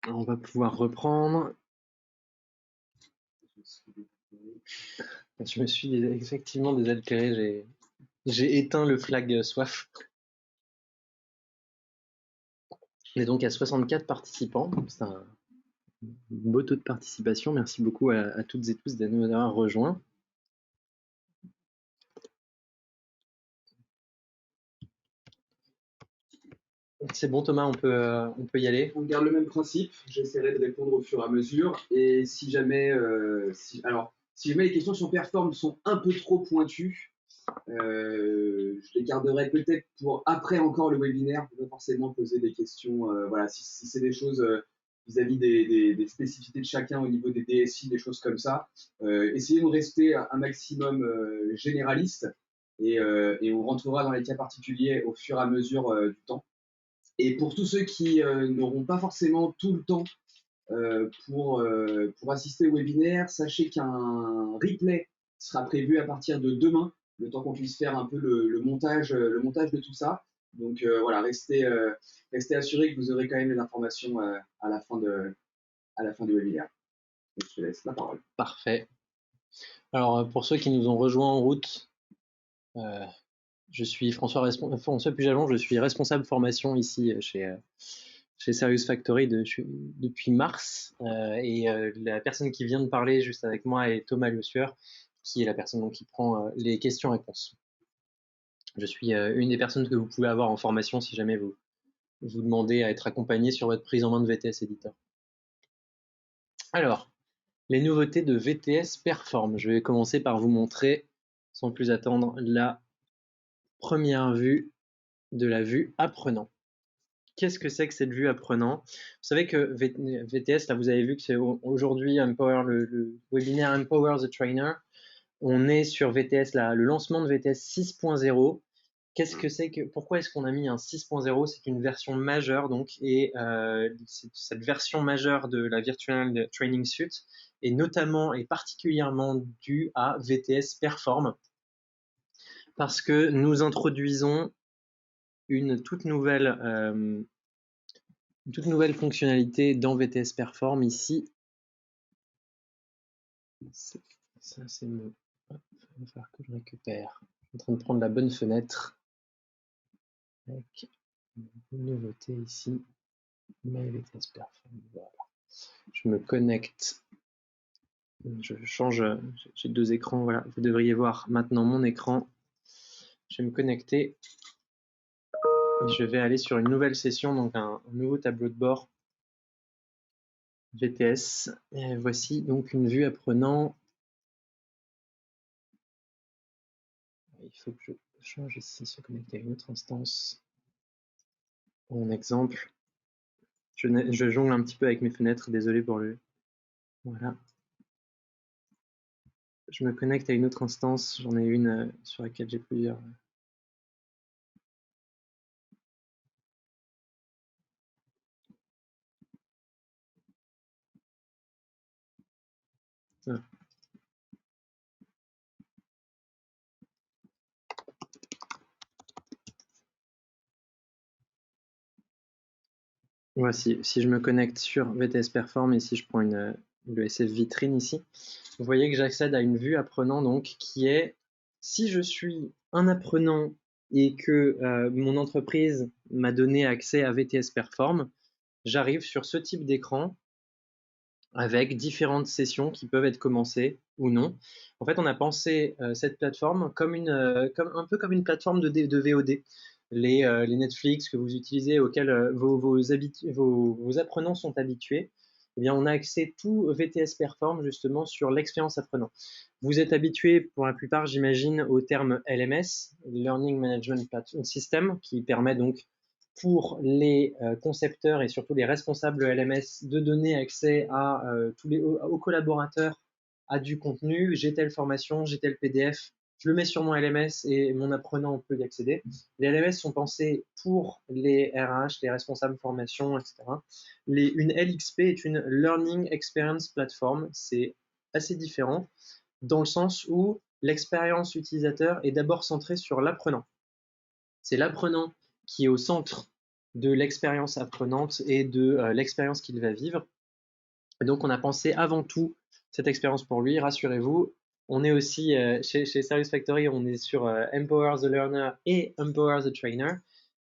On va pouvoir reprendre. Je me suis effectivement désaltéré, j'ai éteint le flag soif. On est donc à 64 participants, c'est un beau taux de participation. Merci beaucoup à toutes et tous de nous avoir rejoints. C'est bon Thomas, on peut y aller. On garde le même principe, j'essaierai de répondre au fur et à mesure. Et si jamais, si jamais les questions sur Perform sont un peu trop pointues, je les garderai peut-être pour après encore le webinaire, pas forcément poser des questions. Voilà, si c'est des choses vis-à-vis des spécificités de chacun au niveau des DSI, des choses comme ça, essayez de rester un maximum généraliste et on rentrera dans les cas particuliers au fur et à mesure du temps. Et pour tous ceux qui n'auront pas forcément tout le temps pour assister au webinaire, sachez qu'un replay sera prévu à partir de demain, le temps qu'on puisse faire un peu le montage de tout ça. Donc voilà, restez assurés que vous aurez quand même les informations à la fin du webinaire. Donc, je te laisse la parole. Parfait. Alors pour ceux qui nous ont rejoints en route, je suis François Pujalon, je suis responsable formation ici chez Serious Factory depuis mars. Et la personne qui vient de parler juste avec moi est Thomas Lesueur, qui est la personne donc, qui prend les questions-réponses. Je suis une des personnes que vous pouvez avoir en formation si jamais vous demandez à être accompagné sur votre prise en main de VTS Editor. Alors, les nouveautés de VTS Perform. Je vais commencer par vous montrer, sans plus attendre, la première vue de la vue apprenant. Qu'est-ce que c'est que cette vue apprenant? Vous savez que VTS, là vous avez vu que c'est aujourd'hui le webinaire Empower the Trainer. On est sur VTS, là, le lancement de VTS 6.0. Qu'est-ce que c'est que, pourquoi est-ce qu'on a mis un 6.0? C'est une version majeure donc, et cette version majeure de la Virtual Training Suite est notamment et particulièrement due à VTS Perform parce que nous introduisons une toute nouvelle fonctionnalité dans VTS Perform ici. Ça c'est mon. Il va falloir que je récupère. Je suis en train de prendre la bonne fenêtre. Avec une nouveauté ici. My VTS Perform. Voilà. Je me connecte. Je change. J'ai deux écrans. Voilà. Vous devriez voir maintenant mon écran. Je vais me connecter. Je vais aller sur une nouvelle session, donc un nouveau tableau de bord VTS. Et voici donc une vue apprenant. Il faut que je change ici, se connecter à une autre instance. Pour mon exemple, je jongle un petit peu avec mes fenêtres, désolé pour le. Voilà. Je me connecte à une autre instance, j'en ai une sur laquelle j'ai plusieurs. Ah. Voici, si je me connecte sur VTS Perform et si je prends le SF vitrine ici, vous voyez que j'accède à une vue apprenant donc qui est, si je suis un apprenant et que mon entreprise m'a donné accès à VTS Perform, j'arrive sur ce type d'écran avec différentes sessions qui peuvent être commencées ou non. En fait, on a pensé cette plateforme comme un peu comme une plateforme de VOD. Les Netflix que vous utilisez, auxquels vos apprenants sont habitués, eh bien, on a axé tout VTS Perform justement sur l'expérience apprenant. Vous êtes habitué pour la plupart, j'imagine, au terme LMS, Learning Management System, qui permet donc pour les concepteurs et surtout les responsables LMS de donner accès à aux collaborateurs à du contenu. J'ai telle formation, j'ai tel PDF, je le mets sur mon LMS et mon apprenant peut y accéder. Les LMS sont pensés pour les RH, les responsables formation, etc. Une LXP est une Learning Experience Platform. C'est assez différent dans le sens où l'expérience utilisateur est d'abord centrée sur l'apprenant. C'est l'apprenant qui est au centre de l'expérience apprenante et de l'expérience qu'il va vivre. Et donc, on a pensé avant tout cette expérience pour lui. Rassurez-vous, on est aussi chez Service Factory, on est sur Empower the Learner et Empower the Trainer.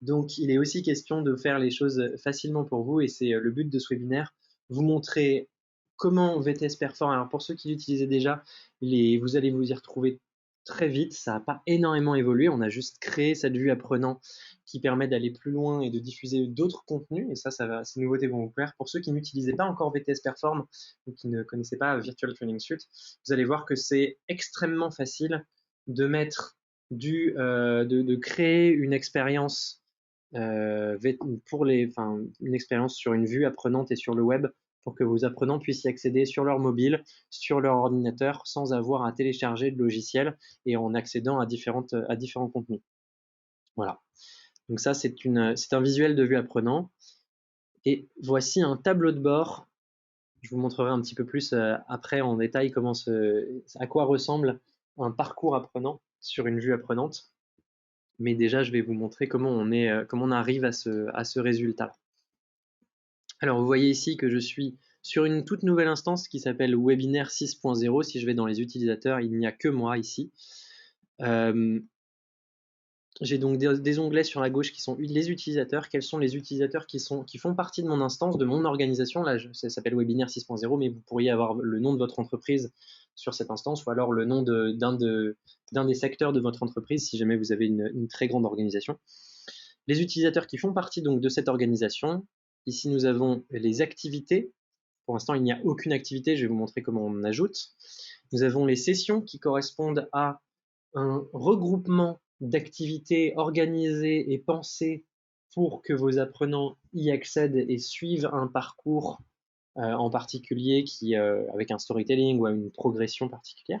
Donc, il est aussi question de faire les choses facilement pour vous et c'est le but de ce webinaire, vous montrer comment VTS performe. Alors, pour ceux qui l'utilisaient déjà, vous allez vous y retrouver très vite. Ça n'a pas énormément évolué. On a juste créé cette vue apprenant qui permet d'aller plus loin et de diffuser d'autres contenus. Et ça ces nouveautés vont vous plaire. Pour ceux qui n'utilisaient pas encore VTS Perform ou qui ne connaissaient pas Virtual Training Suite, vous allez voir que c'est extrêmement facile de mettre de créer une expérience une expérience sur une vue apprenante et sur le web pour que vos apprenants puissent y accéder sur leur mobile, sur leur ordinateur, sans avoir à télécharger de logiciel et en accédant à différents contenus. Voilà. Donc ça, c'est un visuel de vue apprenant. Et voici un tableau de bord. Je vous montrerai un petit peu plus après en détail à quoi ressemble un parcours apprenant sur une vue apprenante. Mais déjà, je vais vous montrer comment on arrive à ce résultat. Alors, vous voyez ici que je suis sur une toute nouvelle instance qui s'appelle Webinaire 6.0. Si je vais dans les utilisateurs, il n'y a que moi ici. J'ai donc des onglets sur la gauche qui sont les utilisateurs. Quels sont les utilisateurs qui font partie de mon instance, de mon organisation? Là, ça s'appelle Webinaire 6.0, mais vous pourriez avoir le nom de votre entreprise sur cette instance ou alors le nom d'un des secteurs de votre entreprise si jamais vous avez une très grande organisation. Les utilisateurs qui font partie donc de cette organisation. Ici, nous avons les activités. Pour l'instant, il n'y a aucune activité. Je vais vous montrer comment on ajoute. Nous avons les sessions qui correspondent à un regroupement d'activités organisées et pensées pour que vos apprenants y accèdent et suivent un parcours en particulier avec un storytelling ou une progression particulière.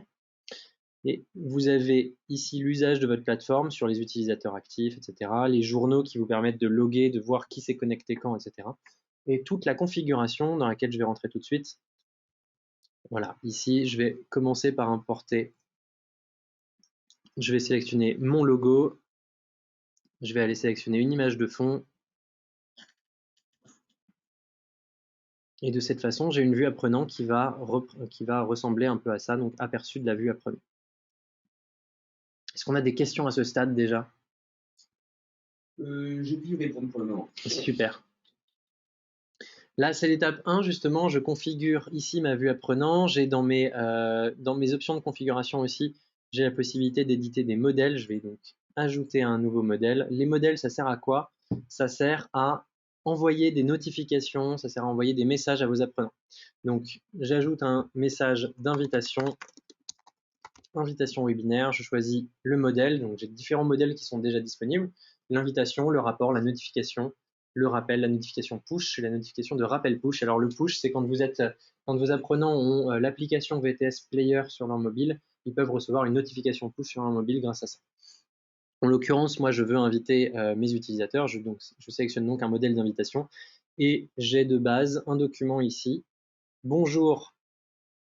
Et vous avez ici l'usage de votre plateforme sur les utilisateurs actifs, etc. Les journaux qui vous permettent de loguer, de voir qui s'est connecté quand, etc. Et toute la configuration dans laquelle je vais rentrer tout de suite. Voilà, ici, je vais commencer par importer. Je vais sélectionner mon logo. Je vais aller sélectionner une image de fond. Et de cette façon, j'ai une vue apprenant qui va ressembler un peu à ça, donc aperçu de la vue apprenant. Est-ce qu'on a des questions à ce stade déjà? J'ai pu y répondre pour le moment. Super. Là, c'est l'étape 1, justement, je configure ici ma vue apprenant. J'ai dans mes options de configuration aussi, j'ai la possibilité d'éditer des modèles. Je vais donc ajouter un nouveau modèle. Les modèles, ça sert à quoi? Ça sert à envoyer des notifications, ça sert à envoyer des messages à vos apprenants. Donc, j'ajoute un message d'invitation, invitation webinaire, je choisis le modèle, donc j'ai différents modèles qui sont déjà disponibles, l'invitation, le rapport, la notification, le rappel, la notification push et la notification de rappel push. Alors le push, c'est quand vos apprenants ont l'application VTS Player sur leur mobile, ils peuvent recevoir une notification push sur leur mobile grâce à ça. En l'occurrence, moi je veux inviter mes utilisateurs, je sélectionne donc un modèle d'invitation et j'ai de base un document ici. Bonjour.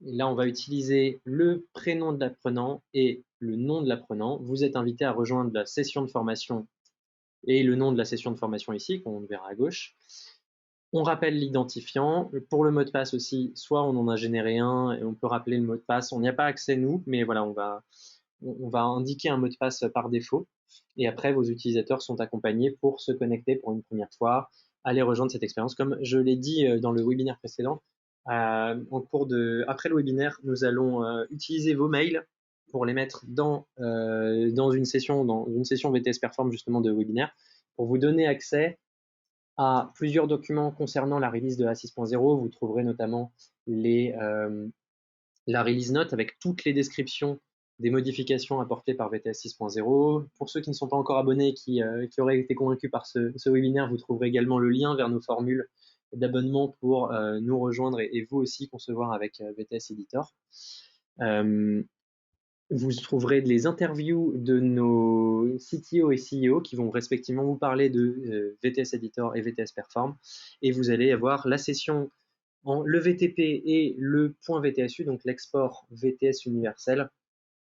Et là, on va utiliser le prénom de l'apprenant et le nom de l'apprenant. Vous êtes invité à rejoindre la session de formation et le nom de la session de formation ici, qu'on verra à gauche. On rappelle l'identifiant. Pour le mot de passe aussi, soit on en a généré un et on peut rappeler le mot de passe. On n'y a pas accès nous, mais voilà, on va indiquer un mot de passe par défaut. Et après, vos utilisateurs sont accompagnés pour se connecter pour une première fois, aller rejoindre cette expérience. Comme je l'ai dit dans le webinaire précédent, après le webinaire, nous allons utiliser vos mails pour les mettre dans une session VTS Perform justement de webinaire, pour vous donner accès à plusieurs documents concernant la release de A6.0. Vous trouverez notamment la release note avec toutes les descriptions des modifications apportées par VTS 6.0. Pour ceux qui ne sont pas encore abonnés, qui auraient été convaincus par ce webinaire, vous trouverez également le lien vers nos formules d'abonnement pour nous rejoindre et vous aussi concevoir avec VTS Editor. Vous trouverez les interviews de nos CTO et CEO qui vont respectivement vous parler de VTS Editor et VTS Perform. Et vous allez avoir la session le VTP et le point VTSU, donc l'export VTS universel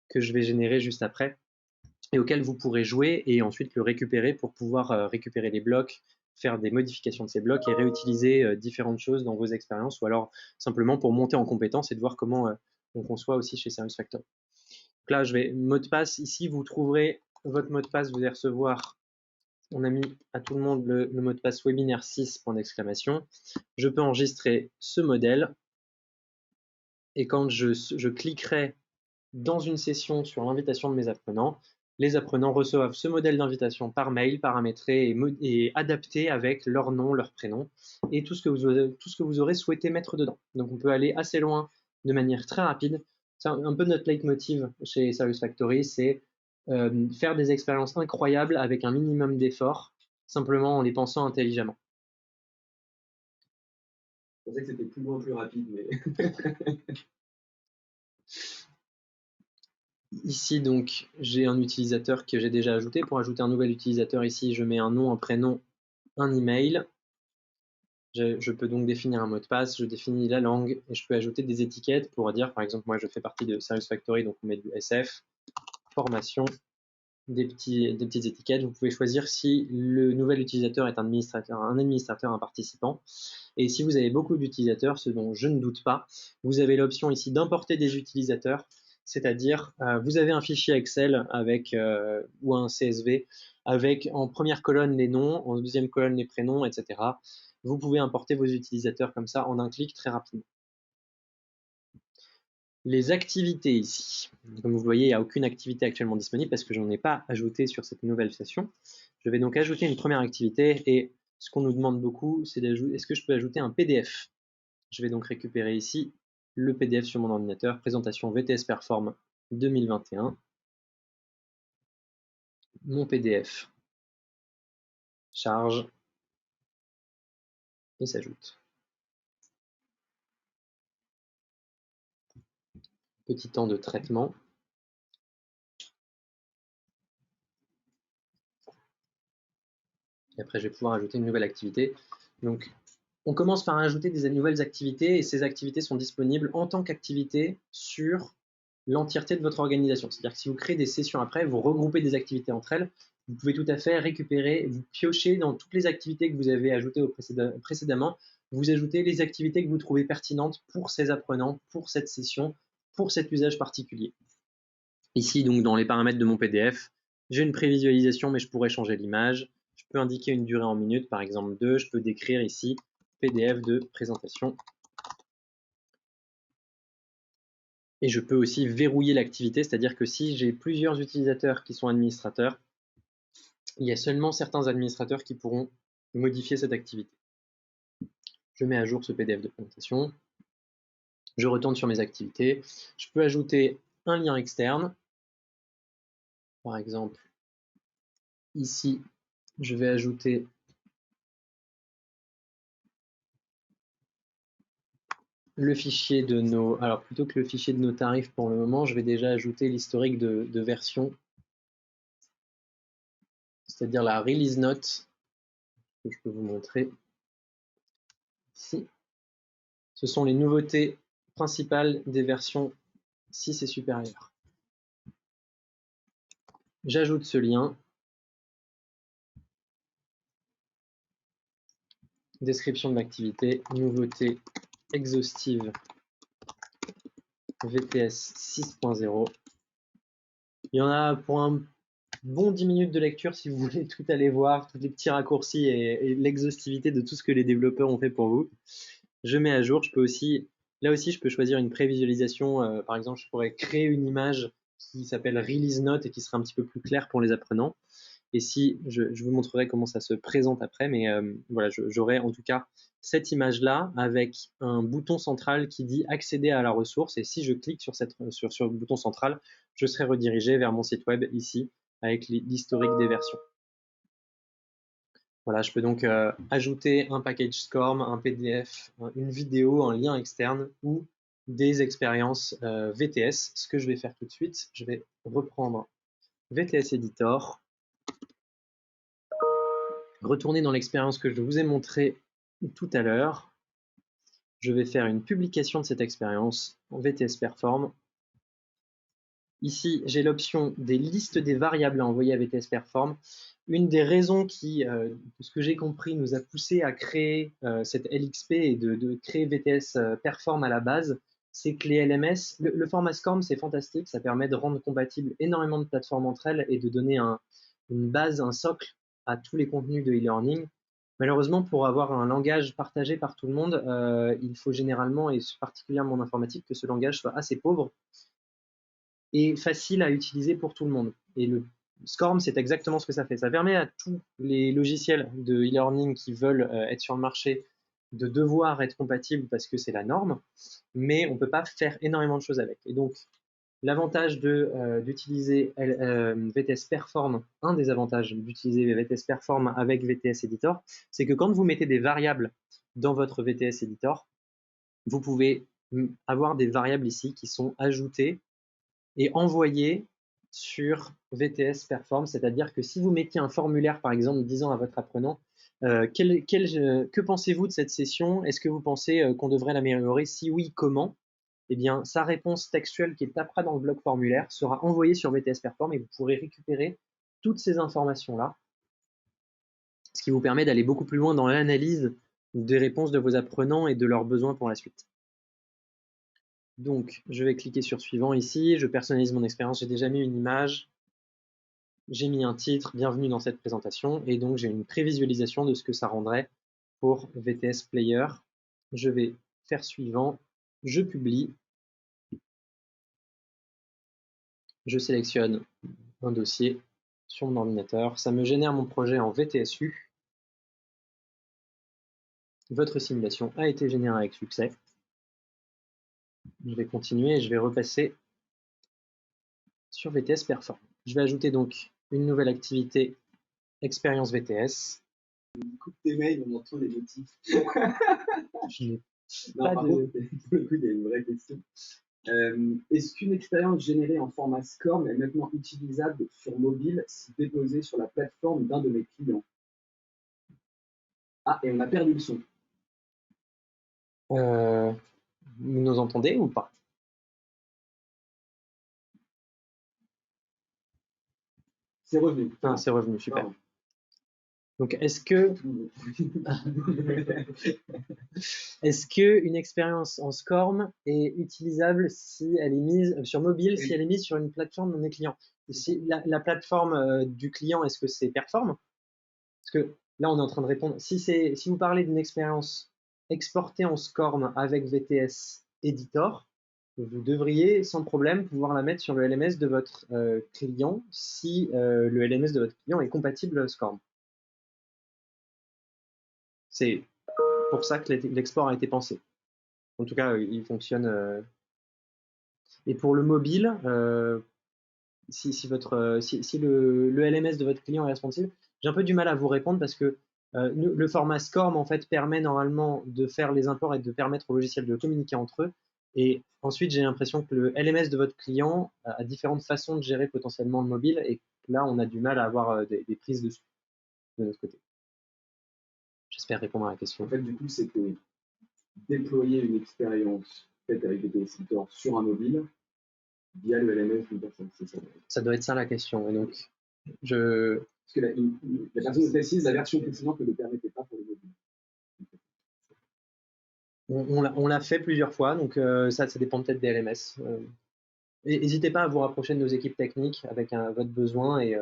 que je vais générer juste après et auquel vous pourrez jouer et ensuite le récupérer pour pouvoir récupérer les blocs, faire des modifications de ces blocs et réutiliser différentes choses dans vos expériences, ou alors simplement pour monter en compétence et de voir comment on conçoit aussi chez Service Factory. Donc là, je vais mot de passe. Ici, vous trouverez votre mot de passe, vous allez recevoir, on a mis à tout le monde le mot de passe webinaire 6, point d'exclamation. Je peux enregistrer ce modèle et quand je cliquerai dans une session sur l'invitation de mes apprenants, les apprenants reçoivent ce modèle d'invitation par mail, paramétré et adapté avec leur nom, leur prénom et tout ce que vous aurez souhaité mettre dedans. Donc on peut aller assez loin de manière très rapide. C'est un peu notre leitmotiv chez Service Factory, c'est faire des expériences incroyables avec un minimum d'efforts, simplement en les pensant intelligemment. Je pensais que c'était plus loin, plus rapide, mais... Ici, donc, j'ai un utilisateur que j'ai déjà ajouté. Pour ajouter un nouvel utilisateur, ici, je mets un nom, un prénom, un email. Je peux donc définir un mot de passe, je définis la langue et je peux ajouter des étiquettes pour dire, par exemple, moi, je fais partie de Service Factory, donc on met du SF, formation, des petites étiquettes. Vous pouvez choisir si le nouvel utilisateur est un administrateur, un participant. Et si vous avez beaucoup d'utilisateurs, ce dont je ne doute pas, vous avez l'option ici d'importer des utilisateurs, c'est-à-dire vous avez un fichier Excel avec ou un CSV avec en première colonne les noms, en deuxième colonne les prénoms, etc. Vous pouvez importer vos utilisateurs comme ça en un clic très rapidement. Les activités ici, comme vous voyez, il n'y a aucune activité actuellement disponible parce que je n'en ai pas ajouté sur cette nouvelle session. Je vais donc ajouter une première activité et ce qu'on nous demande beaucoup, c'est d'ajouter, est-ce que je peux ajouter un PDF? Je vais donc récupérer ici le PDF sur mon ordinateur, présentation VTS Perform 2021, mon PDF charge et s'ajoute. Petit temps de traitement. Et après, je vais pouvoir ajouter une nouvelle activité. Donc, on commence par ajouter des nouvelles activités et ces activités sont disponibles en tant qu'activités sur l'entièreté de votre organisation. C'est-à-dire que si vous créez des sessions après, vous regroupez des activités entre elles, vous pouvez tout à fait récupérer, vous piochez dans toutes les activités que vous avez ajoutées précédemment, vous ajoutez les activités que vous trouvez pertinentes pour ces apprenants, pour cette session, pour cet usage particulier. Ici, donc, dans les paramètres de mon PDF, j'ai une prévisualisation, mais je pourrais changer l'image. Je peux indiquer une durée en minutes, par exemple 2. Je peux décrire ici PDF de présentation. Et je peux aussi verrouiller l'activité, c'est-à-dire que si j'ai plusieurs utilisateurs qui sont administrateurs, il y a seulement certains administrateurs qui pourront modifier cette activité. Je mets à jour ce PDF de présentation. Je retourne sur mes activités. Je peux ajouter un lien externe. Par exemple, ici, je vais ajouter le fichier de nos... Alors, plutôt que le fichier de nos tarifs pour le moment, je vais déjà ajouter l'historique de version, c'est-à-dire la release note que je peux vous montrer ici. Ce sont les nouveautés principales des versions 6 et supérieures. J'ajoute ce lien. Description de l'activité, nouveauté exhaustive VTS 6.0. Il y en a pour un bon 10 minutes de lecture si vous voulez tout aller voir, tous les petits raccourcis et l'exhaustivité de tout ce que les développeurs ont fait pour vous. Je mets à jour, je peux aussi, là aussi je peux choisir une prévisualisation, par exemple je pourrais créer une image qui s'appelle Release Note et qui sera un petit peu plus claire pour les apprenants. Et si, je vous montrerai comment ça se présente après, mais voilà, j'aurai en tout cas cette image-là avec un bouton central qui dit accéder à la ressource. Et si je clique sur le bouton central, je serai redirigé vers mon site web ici avec l'historique des versions. Voilà, je peux donc ajouter un package SCORM, un PDF, une vidéo, un lien externe ou des expériences VTS. Ce que je vais faire tout de suite, je vais reprendre VTS Editor, retourner dans l'expérience que je vous ai montrée tout à l'heure. Je vais faire une publication de cette expérience en VTS Perform. Ici, j'ai l'option des listes des variables à envoyer à VTS Perform. Une des raisons qui, de ce que j'ai compris, nous a poussé à créer cette LXP et de créer VTS Perform à la base, c'est que les LMS, le format SCORM, c'est fantastique, ça permet de rendre compatible énormément de plateformes entre elles et de donner une base, un socle à tous les contenus de e-learning. Malheureusement, pour avoir un langage partagé par tout le monde, il faut généralement, et particulièrement en informatique, que ce langage soit assez pauvre et facile à utiliser pour tout le monde. Et le SCORM, c'est exactement ce que ça fait. Ça permet à tous les logiciels de e-learning qui veulent être sur le marché de devoir être compatibles parce que c'est la norme, mais on ne peut pas faire énormément de choses avec. Et donc, l'avantage d'utiliser VTS Perform, un des avantages d'utiliser VTS Perform avec VTS Editor, c'est que quand vous mettez des variables dans votre VTS Editor, vous pouvez avoir des variables ici qui sont ajoutées et envoyées sur VTS Perform, c'est-à-dire que si vous mettiez un formulaire, par exemple, disant à votre apprenant que pensez-vous de cette session? Est-ce que vous pensez qu'on devrait l'améliorer? Si oui, comment? Eh bien, sa réponse textuelle qu'il tapera dans le bloc formulaire sera envoyée sur VTS Perform et vous pourrez récupérer toutes ces informations-là, ce qui vous permet d'aller beaucoup plus loin dans l'analyse des réponses de vos apprenants et de leurs besoins pour la suite. Donc, je vais cliquer sur suivant ici, je personnalise mon expérience, j'ai déjà mis une image, j'ai mis un titre, bienvenue dans cette présentation, et donc j'ai une prévisualisation de ce que ça rendrait pour VTS Player. Je vais faire suivant, je publie, je sélectionne un dossier sur mon ordinateur, ça me génère mon projet en VTSU. Votre simulation a été générée avec succès. Je vais continuer et je vais repasser sur VTS Perform. Je vais ajouter donc une nouvelle activité expérience VTS. Coupe tes mails, on entend les notifs. Je n'ai Non, pas par de... contre, pour le coup, il y a une vraie question. Est-ce qu'une expérience générée en format SCORM est maintenant utilisable sur mobile si déposée sur la plateforme d'un de mes clients? Ah, et on a perdu le son. Vous nous entendez ou pas? C'est revenu. Ah, c'est revenu, super. Pardon. Donc, est-ce que une expérience en SCORM est utilisable si elle est mise sur mobile, si elle est mise sur une plateforme de mes clients? Si la plateforme du client, est-ce que c'est Perform? Parce que là, on est en train de répondre. Si vous parlez d'une expérience exportée en SCORM avec VTS Editor, vous devriez sans problème pouvoir la mettre sur le LMS de votre client si le LMS de votre client est compatible SCORM. C'est pour ça que l'export a été pensé. En tout cas, il fonctionne. Et pour le mobile, si le LMS de votre client est responsive, j'ai un peu du mal à vous répondre parce que le format SCORM en fait permet normalement de faire les imports et de permettre au logiciel de communiquer entre eux. Et ensuite, j'ai l'impression que le LMS de votre client a différentes façons de gérer potentiellement le mobile et là, on a du mal à avoir des prises dessus de notre côté. J'espère répondre à la question. En fait, du coup, c'est que déployer une expérience faite avec des Editor sur un mobile via le LMS d'une personne, c'est ça. Ça doit être ça la question. Et donc, Parce que la personne précise, la version précédente ne le permettait pas pour le mobile. on l'a fait plusieurs fois, donc ça dépend peut-être des LMS. N'hésitez pas à vous rapprocher de nos équipes techniques avec votre besoin et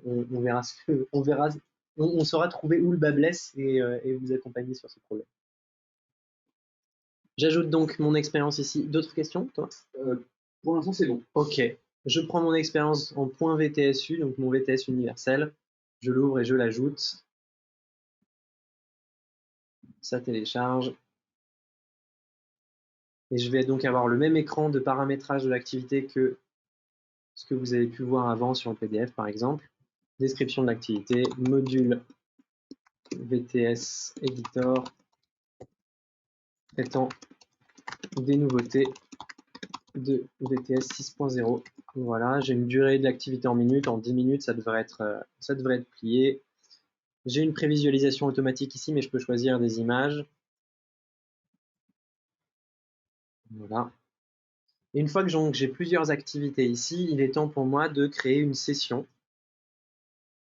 on verra on saura trouver où le bas blesse et vous accompagner sur ce problème. J'ajoute donc mon expérience ici. D'autres questions, toi? Pour l'instant, c'est bon. Ok. Je prends mon expérience en .vtsu, donc mon VTS universel. Je l'ouvre et je l'ajoute. Ça télécharge. Et je vais donc avoir le même écran de paramétrage de l'activité que ce que vous avez pu voir avant sur le PDF, par exemple. Description de l'activité, module VTS Editor, traitant des nouveautés de VTS 6.0. Voilà, j'ai une durée de l'activité en minutes. En 10 minutes, ça devrait être plié. J'ai une prévisualisation automatique ici, mais je peux choisir des images. Voilà. Et une fois que j'ai plusieurs activités ici, il est temps pour moi de créer une session.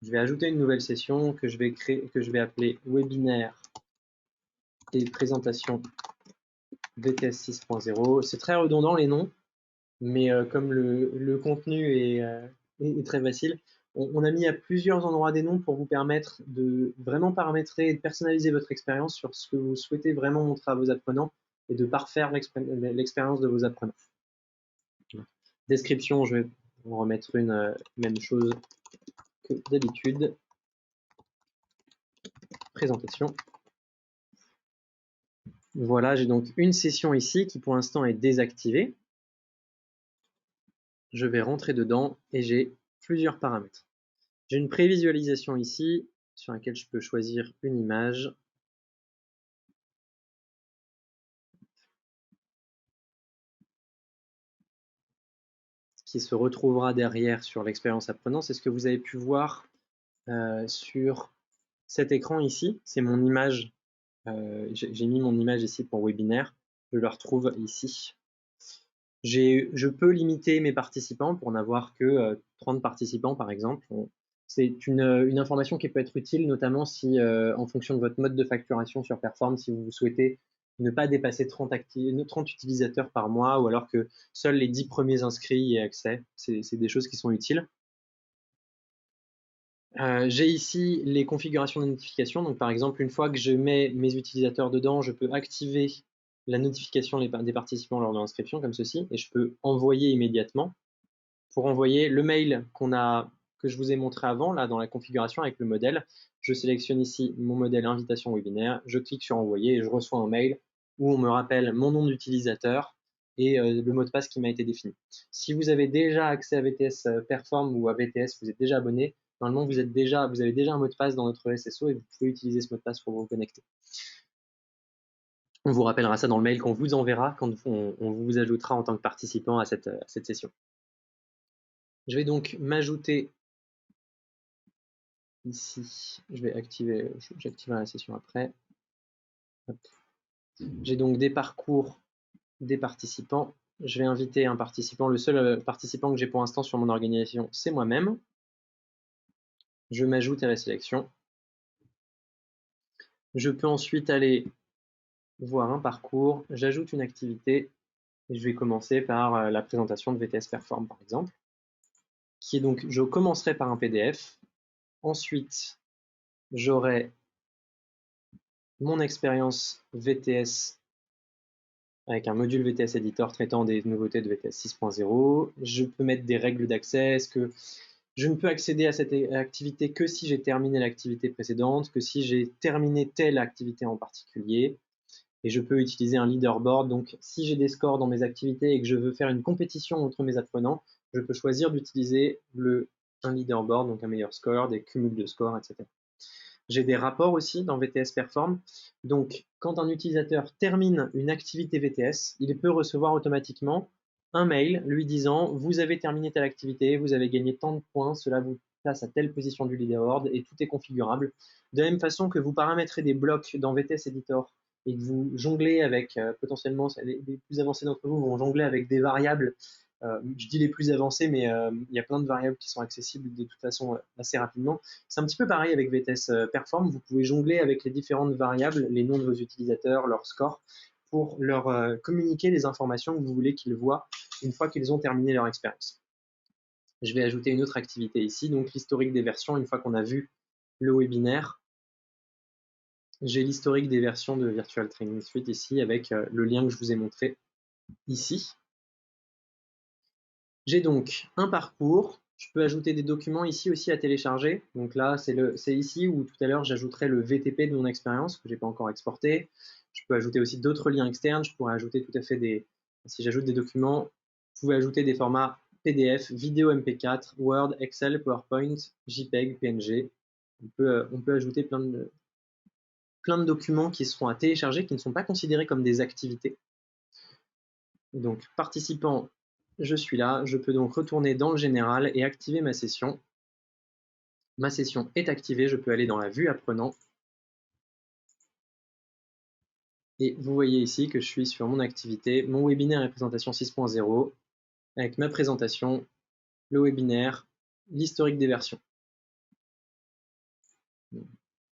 Je vais ajouter une nouvelle session que je vais appeler webinaire et présentation VTS 6.0. C'est très redondant les noms, mais comme le contenu est très facile, on a mis à plusieurs endroits des noms pour vous permettre de vraiment paramétrer et de personnaliser votre expérience sur ce que vous souhaitez vraiment montrer à vos apprenants et de parfaire l'expérience de vos apprenants. Description, je vais vous remettre une même chose que d'habitude. Présentation. Voilà, j'ai donc une session ici qui pour l'instant est désactivée. Je vais rentrer dedans et j'ai plusieurs paramètres. J'ai une prévisualisation ici sur laquelle je peux choisir une image. Qui se retrouvera derrière sur l'expérience apprenant, c'est ce que vous avez pu voir sur cet écran ici. C'est mon image. J'ai mis mon image ici pour webinaire. Je la retrouve ici. Je peux limiter mes participants pour n'avoir que 30 participants par exemple. C'est une information qui peut être utile notamment si en fonction de votre mode de facturation sur Perform, si vous souhaitez ne pas dépasser 30 utilisateurs par mois ou alors que seuls les 10 premiers inscrits y aient accès. C'est des choses qui sont utiles. J'ai ici les configurations de notification. Donc par exemple, une fois que je mets mes utilisateurs dedans, je peux activer la notification des participants lors de l'inscription comme ceci et je peux envoyer immédiatement. Pour envoyer le mail que je vous ai montré avant là dans la configuration avec le modèle, je sélectionne ici mon modèle invitation webinaire, je clique sur envoyer et je reçois un mail où on me rappelle mon nom d'utilisateur et le mot de passe qui m'a été défini. Si vous avez déjà accès à VTS Perform ou à VTS, vous êtes déjà abonné, normalement vous avez déjà un mot de passe dans notre SSO et vous pouvez utiliser ce mot de passe pour vous connecter. On vous rappellera ça dans le mail qu'on vous enverra quand on vous ajoutera en tant que participant à cette session. Je vais donc m'ajouter ici. Je vais j'activerai la session après. J'ai donc des parcours des participants. Je vais inviter un participant. Le seul participant que j'ai pour l'instant sur mon organisation, c'est moi-même. Je m'ajoute à la sélection. Je peux ensuite aller voir un parcours. J'ajoute une activité. Et je vais commencer par la présentation de VTS Perform, par exemple. Qui est donc, je commencerai par un PDF. Ensuite, j'aurai mon expérience VTS avec un module VTS Editor traitant des nouveautés de VTS 6.0. Je peux mettre des règles d'accès. Est-ce que je ne peux accéder à cette activité que si j'ai terminé l'activité précédente, que si j'ai terminé telle activité en particulier. Et je peux utiliser un leaderboard. Donc, si j'ai des scores dans mes activités et que je veux faire une compétition entre mes apprenants, je peux choisir d'utiliser un leaderboard, donc un meilleur score, des cumuls de scores, etc. J'ai des rapports aussi dans VTS Perform. Donc, quand un utilisateur termine une activité VTS, il peut recevoir automatiquement un mail lui disant « Vous avez terminé telle activité, vous avez gagné tant de points, cela vous place à telle position du leaderboard et tout est configurable. » De la même façon que vous paramétrez des blocs dans VTS Editor et que vous jonglez avec, potentiellement, les plus avancés d'entre vous vont jongler avec des variables. Je dis les plus avancés, mais il y a plein de variables qui sont accessibles de toute façon assez rapidement. C'est un petit peu pareil avec VTS Perform. Vous pouvez jongler avec les différentes variables, les noms de vos utilisateurs, leur score, pour leur communiquer les informations que vous voulez qu'ils voient une fois qu'ils ont terminé leur expérience. Je vais ajouter une autre activité ici, donc l'historique des versions. Une fois qu'on a vu le webinaire, j'ai l'historique des versions de Virtual Training Suite ici avec le lien que je vous ai montré ici. J'ai donc un parcours. Je peux ajouter des documents ici aussi à télécharger. Donc là, c'est ici où tout à l'heure, j'ajouterai le VTP de mon expérience que je n'ai pas encore exporté. Je peux ajouter aussi d'autres liens externes. Je pourrais ajouter tout à fait si j'ajoute des documents, vous pouvez ajouter des formats PDF, vidéo MP4, Word, Excel, PowerPoint, JPEG, PNG. On peut ajouter plein de documents qui seront à télécharger, qui ne sont pas considérés comme des activités. Donc, participant, je suis là. Je peux donc retourner dans le général et activer ma session. Ma session est activée. Je peux aller dans la vue apprenant. Et vous voyez ici que je suis sur mon activité, mon webinaire et présentation 6.0, avec ma présentation, le webinaire, l'historique des versions.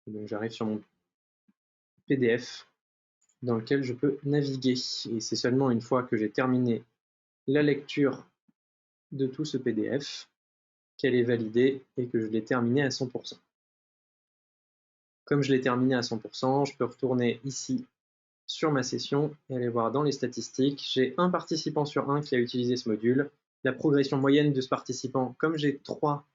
Donc j'arrive sur mon PDF dans lequel je peux naviguer. Et c'est seulement une fois que j'ai terminé la lecture de tout ce PDF qu'elle est validée et que je l'ai terminé à 100%. Comme je l'ai terminé à 100%, je peux retourner ici sur ma session et aller voir dans les statistiques. J'ai un participant sur un qui a utilisé ce module. La progression moyenne de ce participant, comme j'ai 3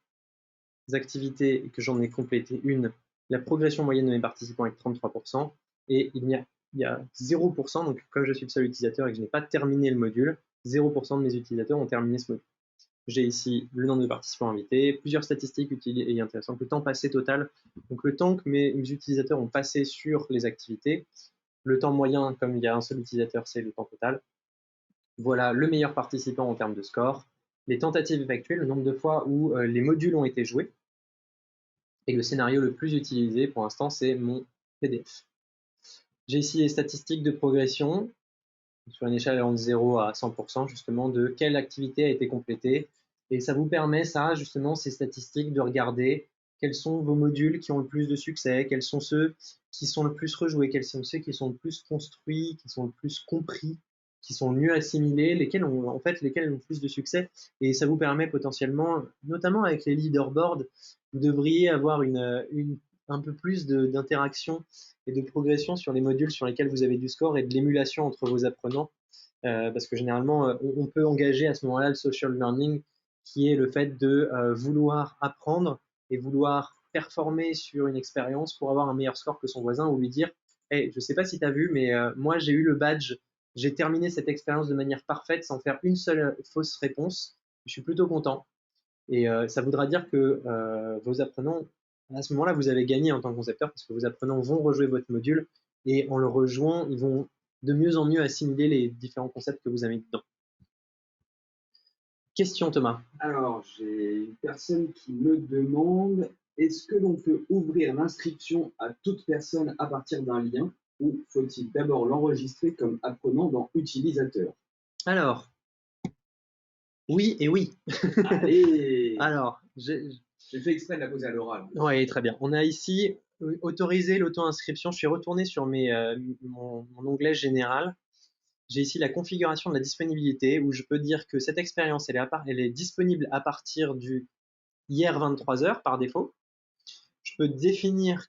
activités et que j'en ai complété une, la progression moyenne de mes participants est de 33%. Et il y a 0%, donc comme je suis le seul utilisateur et que je n'ai pas terminé le module, 0% de mes utilisateurs ont terminé ce module. J'ai ici le nombre de participants invités, plusieurs statistiques utiles et intéressantes, le temps passé total, donc le temps que mes utilisateurs ont passé sur les activités, le temps moyen, comme il y a un seul utilisateur, c'est le temps total. Voilà le meilleur participant en termes de score, les tentatives effectuées, le nombre de fois où les modules ont été joués, et le scénario le plus utilisé pour l'instant, c'est mon PDF. J'ai ici les statistiques de progression, sur une échelle allant de 0 à 100%, justement, de quelle activité a été complétée. Et ça vous permet, ça, justement, ces statistiques, de regarder quels sont vos modules qui ont le plus de succès, quels sont ceux qui sont le plus rejoués, quels sont ceux qui sont le plus construits, qui sont le plus compris, qui sont le mieux assimilés, lesquels ont le plus de succès. Et ça vous permet potentiellement, notamment avec les leaderboards, vous devriez avoir un peu plus d'interaction et de progression sur les modules sur lesquels vous avez du score et de l'émulation entre vos apprenants. Parce que généralement, on peut engager à ce moment-là le social learning, qui est le fait de vouloir apprendre et vouloir performer sur une expérience pour avoir un meilleur score que son voisin, ou lui dire hey, je ne sais pas si tu as vu, mais moi j'ai eu le badge, j'ai terminé cette expérience de manière parfaite sans faire une seule fausse réponse, je suis plutôt content. Et ça voudra dire que vos apprenants, à ce moment-là, vous avez gagné en tant que concepteur, parce que vos apprenants vont rejouer votre module, et en le rejouant, ils vont de mieux en mieux assimiler les différents concepts que vous avez mis dedans. Question, Thomas. Alors, j'ai une personne qui me demande, est-ce que l'on peut ouvrir l'inscription à toute personne à partir d'un lien, ou faut-il d'abord l'enregistrer comme apprenant dans Utilisateur? Alors, oui et oui. Allez. Alors, j'ai fait exprès de la poser à l'oral. Oui, très bien. On a ici autorisé l'auto-inscription. Je suis retourné sur mon onglet général. J'ai ici la configuration de la disponibilité, où je peux dire que cette expérience, elle est disponible à partir du hier 23h par défaut. Je peux définir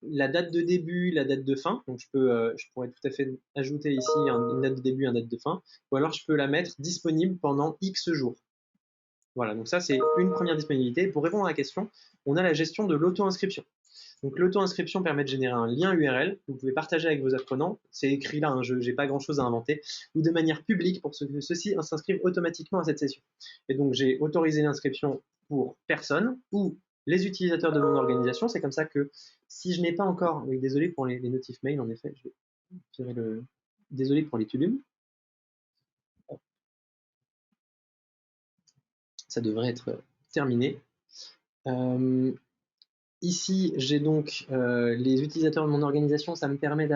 la date de début, la date de fin. Donc je pourrais tout à fait ajouter ici une date de début, une date de fin. Ou alors je peux la mettre disponible pendant X jours. Voilà, donc ça c'est une première disponibilité. Pour répondre à la question, on a la gestion de l'auto-inscription. Donc l'auto-inscription permet de générer un lien URL que vous pouvez partager avec vos apprenants. C'est écrit là, je n'ai pas grand-chose à inventer. Ou de manière publique pour que ceux-ci s'inscrivent automatiquement à cette session. Et donc j'ai autorisé l'inscription pour personne ou les utilisateurs de mon organisation. C'est comme ça que si je n'ai pas encore, oui, désolé pour les notifs mail, en effet, je vais tirer désolé pour les tulumes. Ça devrait être terminé. Ici, j'ai donc les utilisateurs de mon organisation. Ça me permet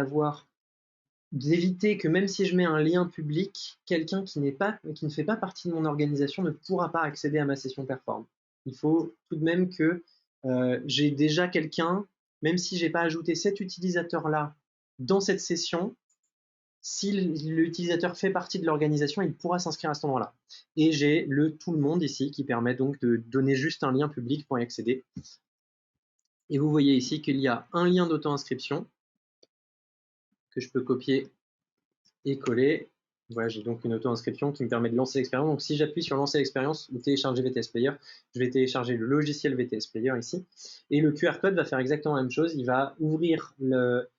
d'éviter que même si je mets un lien public, quelqu'un qui ne fait pas partie de mon organisation ne pourra pas accéder à ma session Perform. Il faut tout de même que j'ai déjà quelqu'un, même si je n'ai pas ajouté cet utilisateur-là dans cette session, si l'utilisateur fait partie de l'organisation, il pourra s'inscrire à cet endroit-là. Et j'ai le tout le monde ici qui permet donc de donner juste un lien public pour y accéder. Et vous voyez ici qu'il y a un lien d'auto-inscription que je peux copier et coller. Voilà, j'ai donc une auto-inscription qui me permet de lancer l'expérience. Donc si j'appuie sur lancer l'expérience ou télécharger VTS Player, je vais télécharger le logiciel VTS Player ici. Et le QR code va faire exactement la même chose. Il va ouvrir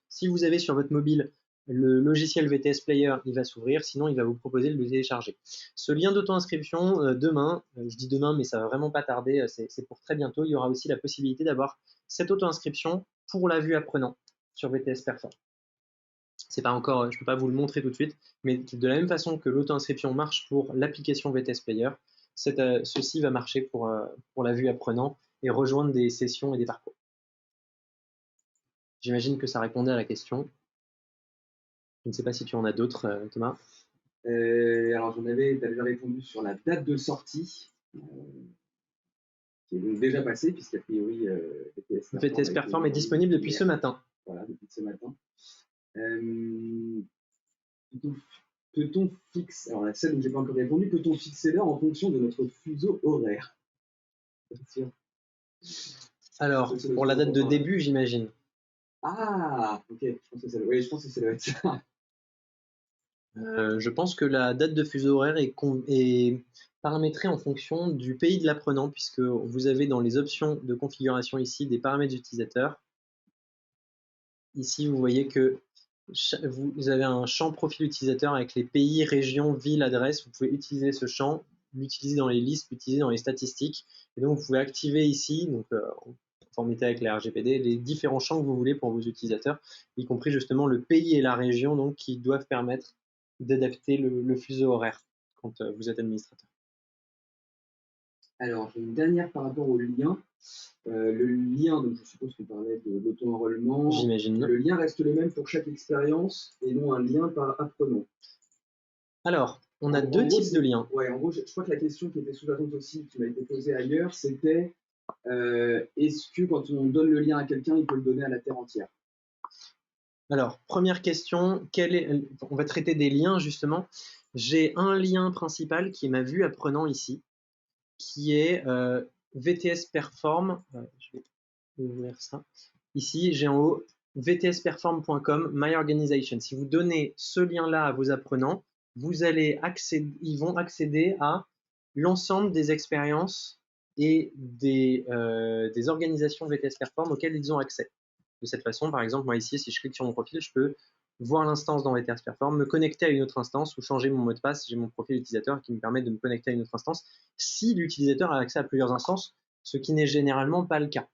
si vous avez sur votre mobile le logiciel VTS Player, il va s'ouvrir, sinon il va vous proposer de le télécharger. Ce lien d'auto-inscription, demain, je dis demain, mais ça va vraiment pas tarder, c'est pour très bientôt, il y aura aussi la possibilité d'avoir cette auto-inscription pour la vue apprenant sur VTS Perform. C'est pas encore, je peux pas vous le montrer tout de suite, mais de la même façon que l'auto-inscription marche pour l'application VTS Player, ceci va marcher pour la vue apprenant et rejoindre des sessions et des parcours. J'imagine que ça répondait à la question. Je ne sais pas si tu en as d'autres, Thomas. Alors, tu avais déjà répondu sur la date de sortie, qui est donc déjà passée, puisqu'a priori, VTS Perform est disponible depuis ce matin. Voilà, depuis ce matin. Peut-on fixer, alors celle où j'ai pas encore répondu, peut-on fixer l'heure en fonction de notre fuseau horaire? Alors, pour la date de début, j'imagine. Ah, ok, je pense que oui, je pense que ça doit être ça. Je pense que la date de fuseau horaire est paramétrée en fonction du pays de l'apprenant, puisque vous avez dans les options de configuration ici des paramètres utilisateurs. Ici, vous voyez que vous avez un champ profil utilisateur avec les pays, régions, villes, adresses. Vous pouvez utiliser ce champ, l'utiliser dans les listes, l'utiliser dans les statistiques. Et donc, vous pouvez activer ici, donc en conformité avec les RGPD, les différents champs que vous voulez pour vos utilisateurs, y compris justement le pays et la région, donc qui doivent permettre d'adapter le fuseau horaire quand vous êtes administrateur. Alors, j'ai une dernière par rapport au lien. Le lien, donc je suppose qu'on parlait de l'auto-enrôlement. J'imagine. Le lien reste le même pour chaque expérience et non un lien par apprenant. Alors, on a deux types de liens. Ouais, en gros, je crois que la question qui était sous-jacente aussi, qui m'a été posée ailleurs, c'était est-ce que quand on donne le lien à quelqu'un, il peut le donner à la Terre entière? Alors, première question, on va traiter des liens justement. J'ai un lien principal qui est ma vue apprenant ici, qui est VTS Perform. Je vais ouvrir ça. Ici, j'ai en haut vtsperform.com, My Organization. Si vous donnez ce lien-là à vos apprenants, ils vont accéder à l'ensemble des expériences et des organisations VTS Perform auxquelles ils ont accès. De cette façon, par exemple, moi ici, si je clique sur mon profil, je peux voir l'instance dans VTS Perform, me connecter à une autre instance ou changer mon mot de passe. J'ai mon profil utilisateur qui me permet de me connecter à une autre instance si l'utilisateur a accès à plusieurs instances, ce qui n'est généralement pas le cas.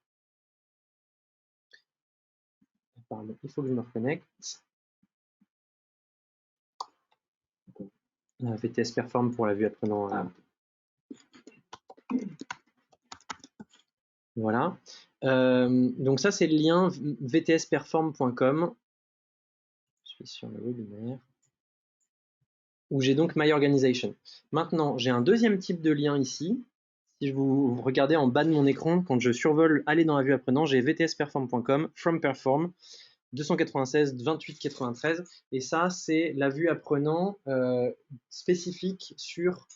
Pardon, il faut que je me reconnecte. VTS Perform pour la vue apprenant. Voilà. Donc ça, c'est le lien vtsperform.com. Je suis sur le webinaire. Où j'ai donc My Organization. Maintenant, j'ai un deuxième type de lien ici. Si vous regardez en bas de mon écran, quand je survole aller dans la vue apprenant, j'ai vtsperform.com, from perform, 296 28 93. Et ça, c'est la vue apprenant spécifique sur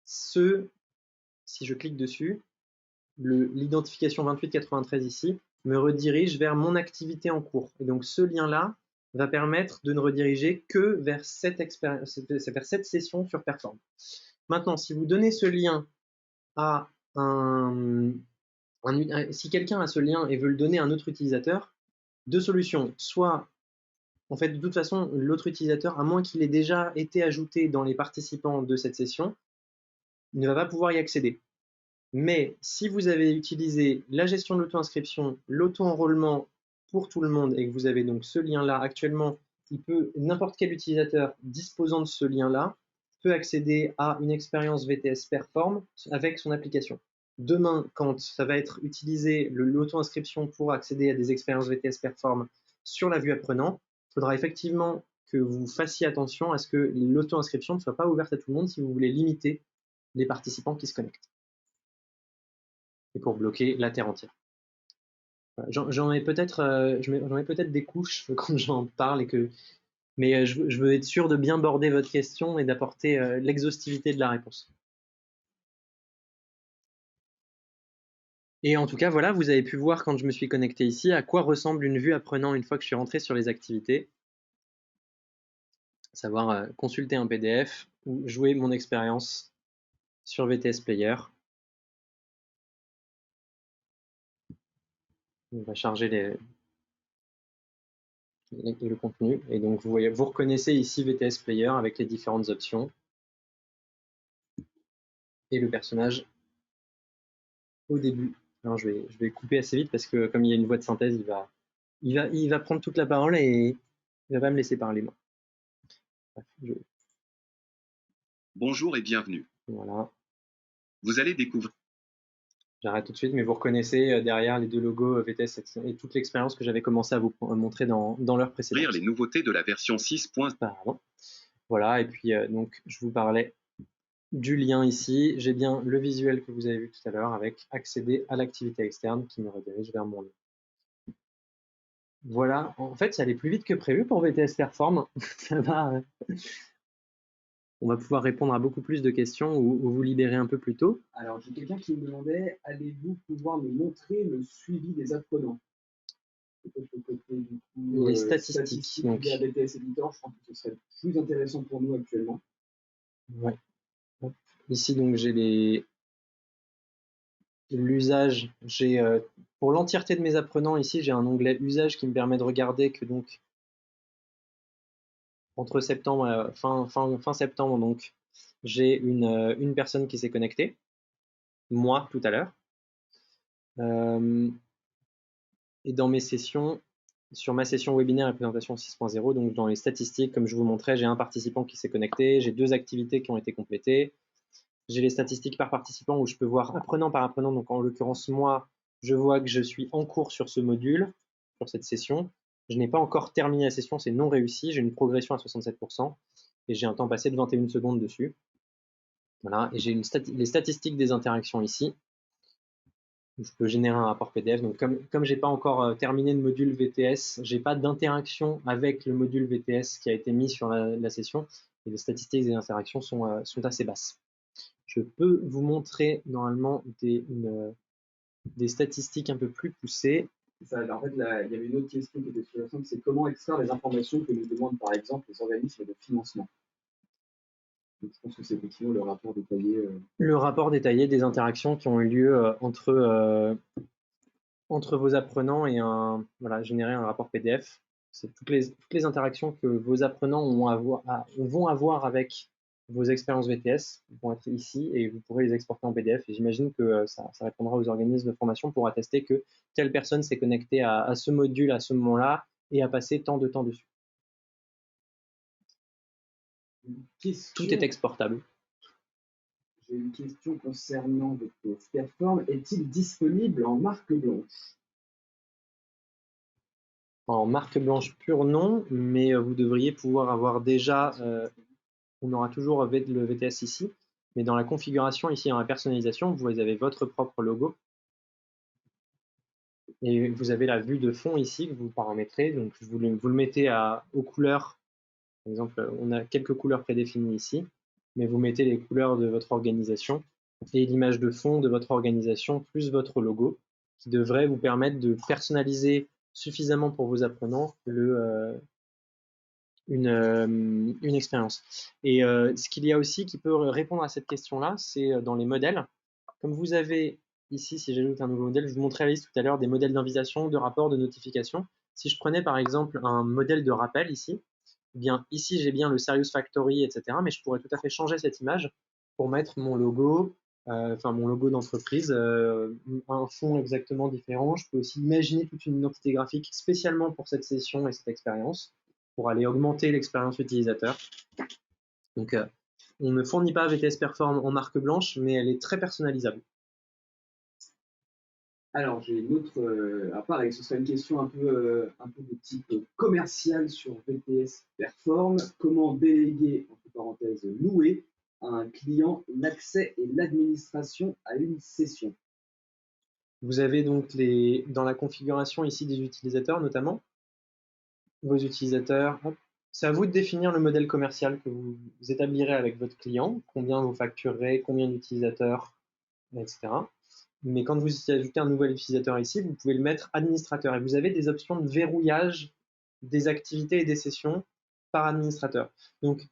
ce, si je clique dessus, l'identification 2893 ici, me redirige vers mon activité en cours. Et donc ce lien-là va permettre de ne rediriger que vers cette session sur Perform. Maintenant, si vous donnez ce lien à si quelqu'un a ce lien et veut le donner à un autre utilisateur, deux solutions. Soit, en fait, de toute façon, l'autre utilisateur, à moins qu'il ait déjà été ajouté dans les participants de cette session, ne va pas pouvoir y accéder. Mais si vous avez utilisé la gestion de l'auto-inscription, l'auto-enrôlement pour tout le monde et que vous avez donc ce lien-là actuellement, n'importe quel utilisateur disposant de ce lien-là peut accéder à une expérience VTS Perform avec son application. Demain, quand ça va être utilisé l'auto-inscription pour accéder à des expériences VTS Perform sur la vue apprenant, il faudra effectivement que vous fassiez attention à ce que l'auto-inscription ne soit pas ouverte à tout le monde si vous voulez limiter les participants qui se connectent et pour bloquer la Terre entière. J'en ai peut-être des couches quand j'en parle, mais je veux être sûr de bien border votre question et d'apporter l'exhaustivité de la réponse. Et en tout cas, voilà, vous avez pu voir quand je me suis connecté ici à quoi ressemble une vue apprenant une fois que je suis rentré sur les activités. À savoir consulter un PDF ou jouer mon expérience sur VTS Player. On va charger le contenu. Et donc, vous reconnaissez ici VTS Player avec les différentes options. Et le personnage au début. Alors, je vais couper assez vite parce que comme il y a une voix de synthèse, il va prendre toute la parole et il va pas me laisser parler, moi. Bref, Bonjour et bienvenue. Voilà. Vous allez découvrir. J'arrête tout de suite, mais vous reconnaissez derrière les deux logos VTS et toute l'expérience que j'avais commencé à vous montrer dans l'heure précédente. Lire les nouveautés de la version 6. Pardon. Voilà, et puis donc je vous parlais du lien ici. J'ai bien le visuel que vous avez vu tout à l'heure avec accéder à l'activité externe qui me redirige vers mon lien. Voilà, en fait, ça allait plus vite que prévu pour VTS Perform. Ça va. On va pouvoir répondre à beaucoup plus de questions ou vous libérer un peu plus tôt. Alors, j'ai quelqu'un qui me demandait, allez-vous pouvoir me montrer le suivi des apprenants? Peut-être le côté, du coup, les statistiques donc. Via BTS Editor, je pense que ce serait plus intéressant pour nous actuellement. Ouais. Ici, donc, j'ai l'usage. J'ai pour l'entièreté de mes apprenants, ici, j'ai un onglet usage qui me permet de regarder que donc entre septembre, fin septembre, donc j'ai une personne qui s'est connectée, moi tout à l'heure. Et dans mes sessions, sur ma session webinaire et présentation 6.0, donc dans les statistiques, comme je vous montrais, j'ai un participant qui s'est connecté, j'ai 2 activités qui ont été complétées. J'ai les statistiques par participant où je peux voir apprenant par apprenant. Donc en l'occurrence, moi, je vois que je suis en cours sur ce module, sur cette session. Je n'ai pas encore terminé la session, c'est non réussi. J'ai une progression à 67% et j'ai un temps passé de 21 secondes dessus. Voilà, et j'ai les statistiques des interactions ici. Je peux générer un rapport PDF. Donc comme j'ai pas encore terminé le module VTS, j'ai pas d'interaction avec le module VTS qui a été mis sur la session. Et les statistiques des interactions sont assez basses. Je peux vous montrer normalement des statistiques un peu plus poussées. Ça, en fait, là, il y avait une autre question qui était sous-jacente, c'est comment extraire les informations que nous demandent par exemple les organismes de financement. Donc, je pense que c'est effectivement le rapport détaillé. Le rapport détaillé des interactions qui ont eu lieu entre vos apprenants et générer un rapport PDF. C'est toutes les interactions que vos apprenants vont avoir avec vos expériences VTS vont être ici et vous pourrez les exporter en PDF. Et j'imagine que ça répondra aux organismes de formation pour attester que telle personne s'est connectée à ce module à ce moment-là et a passé tant de temps dessus. Tout est exportable. J'ai une question concernant VTS Perform. Est-il disponible en marque blanche? En marque blanche pure, non, mais vous devriez pouvoir avoir déjà, on aura toujours le VTS ici, mais dans la configuration, ici dans la personnalisation, vous avez votre propre logo. Et vous avez la vue de fond ici que vous paramétrez, donc vous le mettez aux couleurs. Par exemple, on a quelques couleurs prédéfinies ici, mais vous mettez les couleurs de votre organisation et l'image de fond de votre organisation plus votre logo, qui devrait vous permettre de personnaliser suffisamment pour vos apprenants une expérience. Et ce qu'il y a aussi qui peut répondre à cette question-là, c'est dans les modèles. Comme vous avez ici, si j'ajoute un nouveau modèle, je vous montrais la liste tout à l'heure des modèles d'invitation, de rapport, de notification. Si je prenais par exemple un modèle de rappel ici, eh bien ici j'ai bien le Serious Factory, etc. Mais je pourrais tout à fait changer cette image pour mettre mon logo, mon logo d'entreprise, un fond exactement différent. Je peux aussi imaginer toute une identité graphique spécialement pour cette session et cette expérience, pour aller augmenter l'expérience utilisateur. Donc, on ne fournit pas VTS Perform en marque blanche, mais elle est très personnalisable. Alors, j'ai une autre, pareil, ce serait une question un peu de type commercial sur VTS Perform. Comment déléguer, entre parenthèses, louer à un client l'accès et l'administration à une session? Vous avez donc dans la configuration ici des utilisateurs notamment, vos utilisateurs, c'est à vous de définir le modèle commercial que vous établirez avec votre client, combien vous facturerez, combien d'utilisateurs, etc. Mais quand vous ajoutez un nouvel utilisateur ici, vous pouvez le mettre administrateur et vous avez des options de verrouillage des activités et des sessions par administrateur. Donc,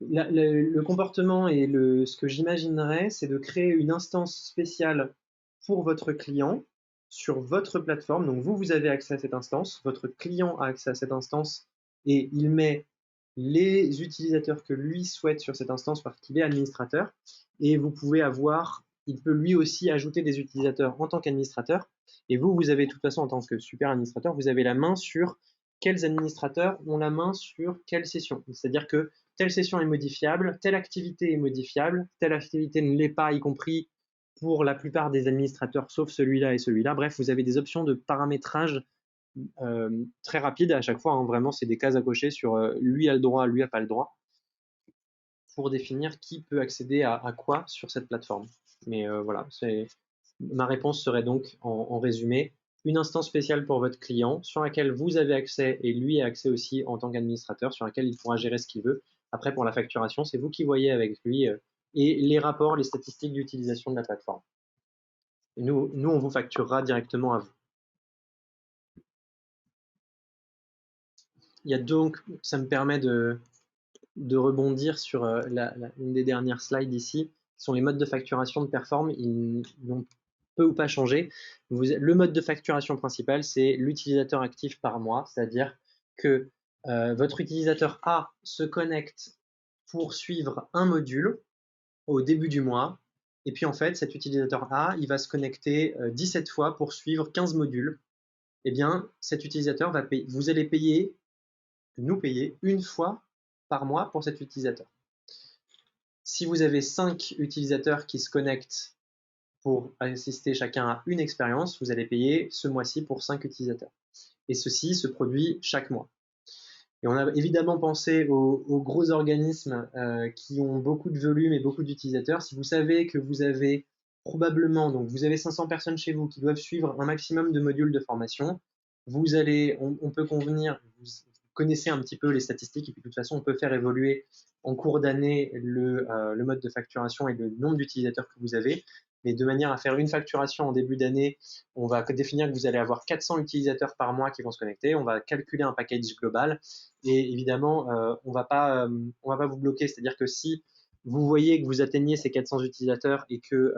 le comportement et ce que j'imaginerais, c'est de créer une instance spéciale pour votre client sur votre plateforme. Donc, vous avez accès à cette instance, votre client a accès à cette instance et il met les utilisateurs que lui souhaite sur cette instance parce qu'il est administrateur. Et vous pouvez il peut lui aussi ajouter des utilisateurs en tant qu'administrateur. Et vous avez de toute façon en tant que super administrateur, vous avez la main sur quels administrateurs ont la main sur quelle session. C'est-à-dire que telle session est modifiable, telle activité est modifiable, telle activité ne l'est pas, y compris pour la plupart des administrateurs, sauf celui-là et celui-là. Bref, vous avez des options de paramétrage très rapides à chaque fois. Hein. Vraiment, c'est des cases à cocher sur lui a le droit, lui a pas le droit, pour définir qui peut accéder à quoi sur cette plateforme. Mais voilà, ma réponse serait donc, en résumé, une instance spéciale pour votre client sur laquelle vous avez accès et lui a accès aussi en tant qu'administrateur, sur laquelle il pourra gérer ce qu'il veut. Après, pour la facturation, c'est vous qui voyez avec lui et les rapports, les statistiques d'utilisation de la plateforme. Et nous, on vous facturera directement à vous. Il y a donc, ça me permet de rebondir sur une des dernières slides ici, qui sont les modes de facturation de Perform. Ils n'ont peu ou pas changé. Le mode de facturation principal, c'est l'utilisateur actif par mois, c'est-à-dire que votre utilisateur A se connecte pour suivre un module au début du mois, et puis en fait, cet utilisateur A, il va se connecter 17 fois pour suivre 15 modules. Eh bien, cet utilisateur va payer, vous allez nous payer une fois par mois pour cet utilisateur. Si vous avez 5 utilisateurs qui se connectent pour assister chacun à une expérience, vous allez payer ce mois-ci pour 5 utilisateurs. Et ceci se produit chaque mois. Et on a évidemment pensé aux gros organismes qui ont beaucoup de volume et beaucoup d'utilisateurs. Si vous savez que vous avez probablement, donc vous avez 500 personnes chez vous qui doivent suivre un maximum de modules de formation, vous allez, on peut convenir, vous connaissez un petit peu les statistiques et puis de toute façon on peut faire évoluer en cours d'année le mode de facturation et le nombre d'utilisateurs que vous avez. Mais de manière à faire une facturation en début d'année, on va définir que vous allez avoir 400 utilisateurs par mois qui vont se connecter. On va calculer un package global et évidemment, on va pas vous bloquer. C'est-à-dire que si vous voyez que vous atteignez ces 400 utilisateurs et qu'il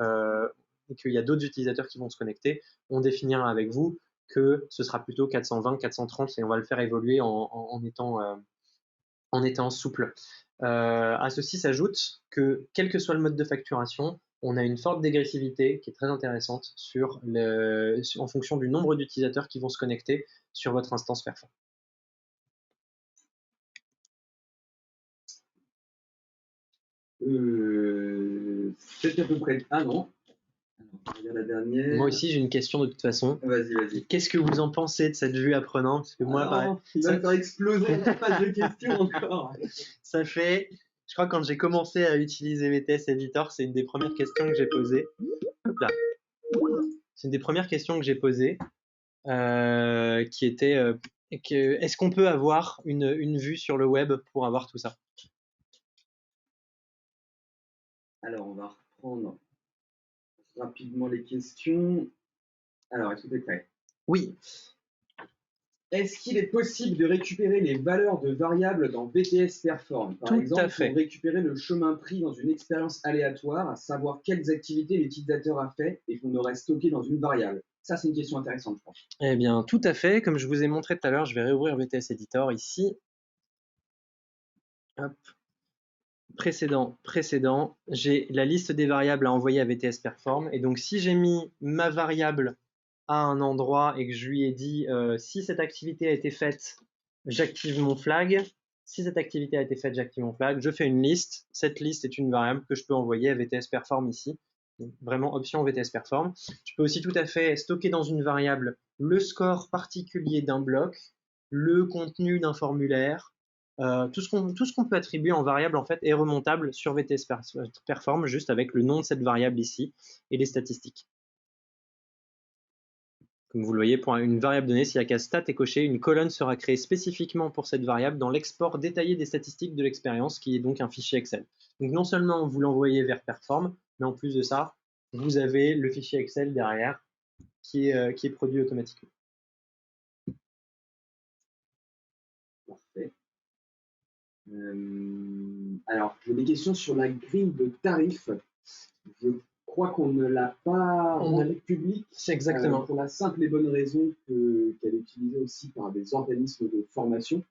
y a d'autres utilisateurs qui vont se connecter, on définira avec vous que ce sera plutôt 420, 430 et on va le faire évoluer en étant souple. À ceci s'ajoute que quel que soit le mode de facturation, on a une forte dégressivité qui est très intéressante en fonction du nombre d'utilisateurs qui vont se connecter sur votre instance Perform. C'est à peu près. Ah non. On va regarder la dernière. Moi aussi, j'ai une question de toute façon. Vas-y. Qu'est-ce que vous en pensez de cette vue apprenant? Parce que moi, il va faire exploser la page de questions encore. Ça fait, je crois, quand j'ai commencé à utiliser VTS Editor, c'est une des premières questions que j'ai posées. Hop là. C'est une des premières questions que j'ai posées, qui était est-ce qu'on peut avoir une vue sur le web pour avoir tout ça? Alors, on va reprendre rapidement les questions. Alors, est-ce que tu es prêt? Oui. Est-ce qu'il est possible de récupérer les valeurs de variables dans VTS Perform? Par exemple, pour récupérer le chemin pris dans une expérience aléatoire, à savoir quelles activités l'utilisateur a fait et qu'on aurait stocké dans une variable. Ça, c'est une question intéressante, je pense. Eh bien, tout à fait. Comme je vous ai montré tout à l'heure, je vais réouvrir VTS Editor ici. Hop. Précédent, j'ai la liste des variables à envoyer à VTS Perform. Et donc, si j'ai mis ma variable à un endroit et que je lui ai dit si cette activité a été faite, j'active mon flag. Si cette activité a été faite, j'active mon flag. Je fais une liste. Cette liste est une variable que je peux envoyer à VTS Perform ici. Donc, vraiment option VTS Perform. Je peux aussi tout à fait stocker dans une variable le score particulier d'un bloc, le contenu d'un formulaire. Tout ce qu'on peut attribuer en variable en fait est remontable sur VTS Perform juste avec le nom de cette variable ici et les statistiques. Comme vous le voyez, pour une variable donnée, si la case stat est cochée, une colonne sera créée spécifiquement pour cette variable dans l'export détaillé des statistiques de l'expérience, qui est donc un fichier Excel. Donc non seulement vous l'envoyez vers Perform, mais en plus de ça, vous avez le fichier Excel derrière qui est produit automatiquement. Parfait. Alors, j'ai des questions sur la grille de tarifs. Je crois qu'on ne l'a pas rendue publique. C'est exactement. Pour la simple et bonne raison qu'elle est utilisée aussi par des organismes de formation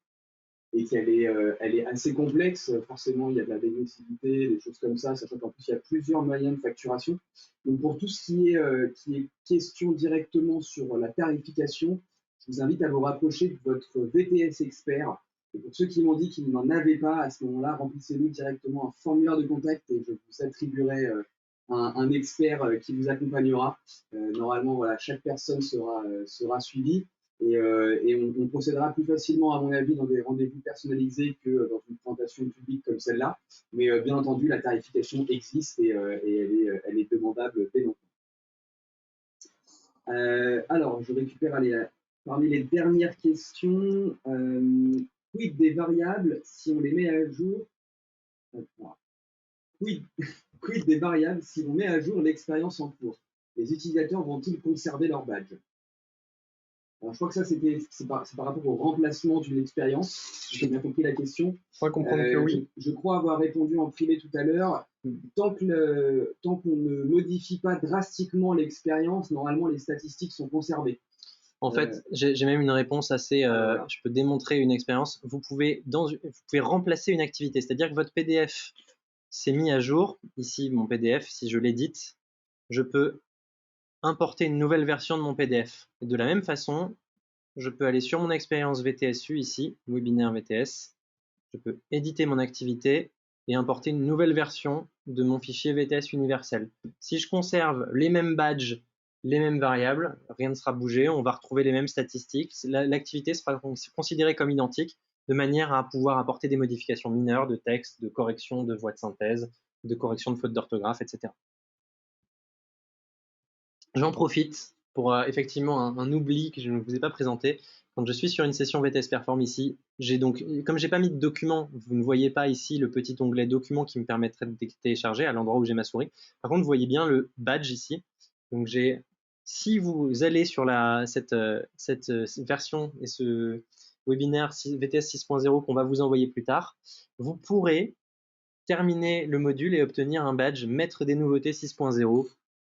et qu'elle est, elle est assez complexe. Forcément, il y a de la dégressivité, des choses comme ça, sachant qu'en plus, il y a plusieurs moyens de facturation. Donc, pour tout ce qui est question directement sur la tarification, je vous invite à vous rapprocher de votre VTS expert. Et pour ceux qui m'ont dit qu'ils n'en avaient pas, à ce moment-là, remplissez-nous directement un formulaire de contact et je vous attribuerai un expert qui vous accompagnera. Normalement, voilà, chaque personne sera suivie. Et on procédera plus facilement, à mon avis, dans des rendez-vous personnalisés que dans une présentation publique comme celle-là. Mais bien entendu, la tarification existe et elle est demandable dès maintenant. Alors, je récupère parmi les dernières questions. Quid des variables si on les met à jour? Quid, quid des variables si on met à jour l'expérience en cours? Les utilisateurs vont-ils conserver leur badge? Alors, je crois que ça, c'est par rapport au remplacement d'une expérience, si j'ai bien compris la question. Je crois comprendre que oui. Je crois avoir répondu en privé tout à l'heure. Tant qu'on ne modifie pas drastiquement l'expérience, normalement, les statistiques sont conservées. En fait, j'ai même une réponse assez. Voilà. Je peux démontrer une expérience. Vous pouvez remplacer une activité, c'est-à-dire que votre PDF s'est mis à jour. Ici, mon PDF, si je l'édite, je peux importer une nouvelle version de mon PDF. Et de la même façon, je peux aller sur mon expérience VTSU ici, webinaire VTS. Je peux éditer mon activité et importer une nouvelle version de mon fichier VTS universel. Si je conserve les mêmes badges, les mêmes variables, rien ne sera bougé, on va retrouver les mêmes statistiques. L'activité sera considérée comme identique de manière à pouvoir apporter des modifications mineures de texte, de correction de voix de synthèse, de correction de fautes d'orthographe, etc. J'en profite pour effectivement un oubli que je ne vous ai pas présenté. Quand je suis sur une session VTS Perform ici, comme j'ai pas mis de document, vous ne voyez pas ici le petit onglet document qui me permettrait de télécharger à l'endroit où j'ai ma souris. Par contre, vous voyez bien le badge ici. Donc si vous allez sur cette version et ce webinaire VTS 6.0 qu'on va vous envoyer plus tard, vous pourrez terminer le module et obtenir un badge maître des nouveautés 6.0.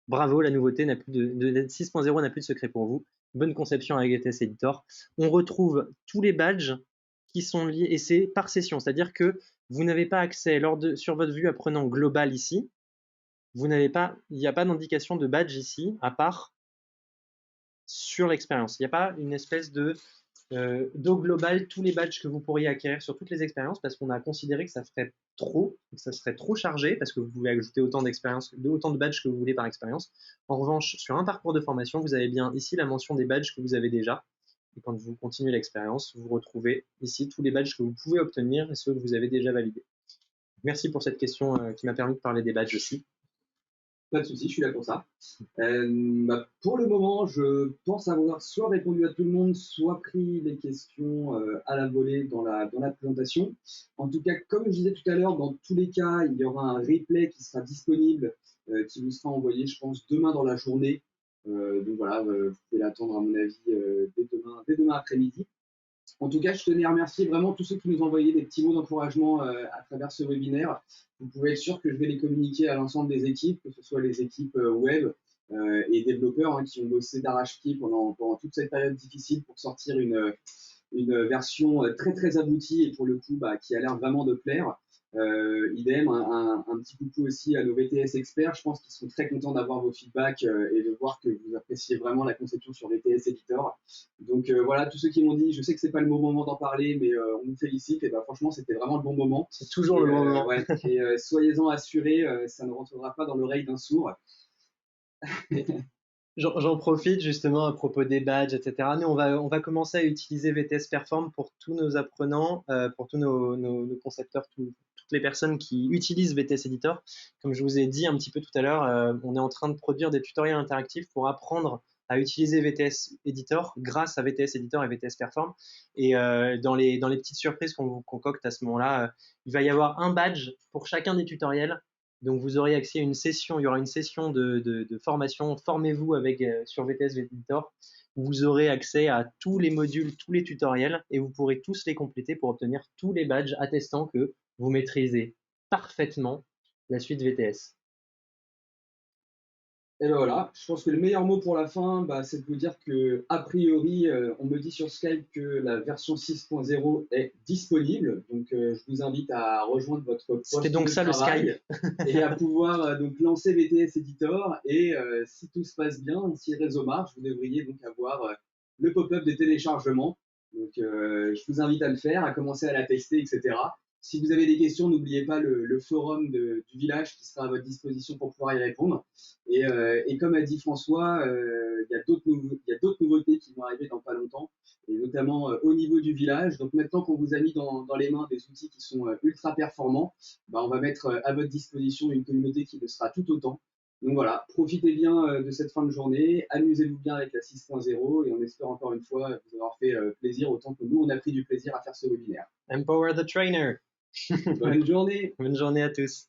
Bravo, la nouveauté 6.0 n'a plus de secret pour vous. Bonne conception avec VTS Editor. On retrouve tous les badges qui sont liés, et c'est par session, c'est-à-dire que vous n'avez pas accès sur votre vue apprenant global ici. Il n'y a pas d'indication de badge ici, à part sur l'expérience. Il n'y a pas une espèce d'eau globale, tous les badges que vous pourriez acquérir sur toutes les expériences, parce qu'on a considéré que ça serait trop chargé, parce que vous pouvez ajouter autant de badges que vous voulez par expérience. En revanche, sur un parcours de formation, vous avez bien ici la mention des badges que vous avez déjà. Et quand vous continuez l'expérience, vous retrouvez ici tous les badges que vous pouvez obtenir et ceux que vous avez déjà validés. Merci pour cette question qui m'a permis de parler des badges aussi. Pas de souci, je suis là pour ça. Pour le moment, je pense avoir soit répondu à tout le monde, soit pris les questions à la volée dans la présentation. En tout cas, comme je disais tout à l'heure, dans tous les cas, il y aura un replay qui sera disponible, qui vous sera envoyé, je pense, demain dans la journée. Donc voilà, vous pouvez l'attendre à mon avis dès demain après-midi. En tout cas, je tenais à remercier vraiment tous ceux qui nous ont envoyé des petits mots d'encouragement à travers ce webinaire. Vous pouvez être sûr que je vais les communiquer à l'ensemble des équipes, que ce soit les équipes web et développeurs qui ont bossé d'arrache-pied pendant toute cette période difficile pour sortir une version très très aboutie et pour le coup qui a l'air vraiment de plaire. Idem, un petit coucou aussi à nos VTS experts. Je pense qu'ils seront très contents d'avoir vos feedbacks et de voir que vous appréciez vraiment la conception sur VTS Editor. Donc voilà, tous ceux qui m'ont dit, je sais que c'est pas le bon moment d'en parler, mais on vous félicite. Et franchement, c'était vraiment le bon moment. C'est toujours le bon moment. Ouais, et soyez-en assurés, ça ne rentrera pas dans l'oreille d'un sourd. J'en profite justement à propos des badges, etc. Nous, on va commencer à utiliser VTS Perform pour tous nos apprenants, pour tous nos concepteurs, toutes les personnes qui utilisent VTS Editor. Comme je vous ai dit un petit peu tout à l'heure, on est en train de produire des tutoriels interactifs pour apprendre à utiliser VTS Editor grâce à VTS Editor et VTS Perform. Et dans les petites surprises qu'on vous concocte à ce moment-là, il va y avoir un badge pour chacun des tutoriels. Donc vous aurez accès à une session, il y aura une session de formation, formez-vous sur VTS Editor, où vous aurez accès à tous les modules, tous les tutoriels, et vous pourrez tous les compléter pour obtenir tous les badges attestant que vous maîtrisez parfaitement la suite VTS. Et ben voilà, je pense que le meilleur mot pour la fin, c'est de vous dire que, a priori, on me dit sur Skype que la version 6.0 est disponible. Donc, je vous invite à rejoindre votre poste C'était donc de ça travail le Skype. et à pouvoir donc lancer VTS Editor. Et si tout se passe bien, si le réseau marche, vous devriez donc avoir le pop-up des téléchargements. Donc, je vous invite à le faire, à commencer à la tester, etc. Si vous avez des questions, n'oubliez pas le forum du village qui sera à votre disposition pour pouvoir y répondre. Et comme a dit François, il y a d'autres nouveautés qui vont arriver dans pas longtemps, et notamment au niveau du village. Donc maintenant qu'on vous a mis dans les mains des outils qui sont ultra performants, bah, on va mettre à votre disposition une communauté qui le sera tout autant. Donc voilà, profitez bien de cette fin de journée, amusez-vous bien avec la 6.0 et on espère encore une fois vous avoir fait plaisir autant que nous on a pris du plaisir à faire ce webinaire. Empower the trainer. Bonne journée. Bonne journée à tous.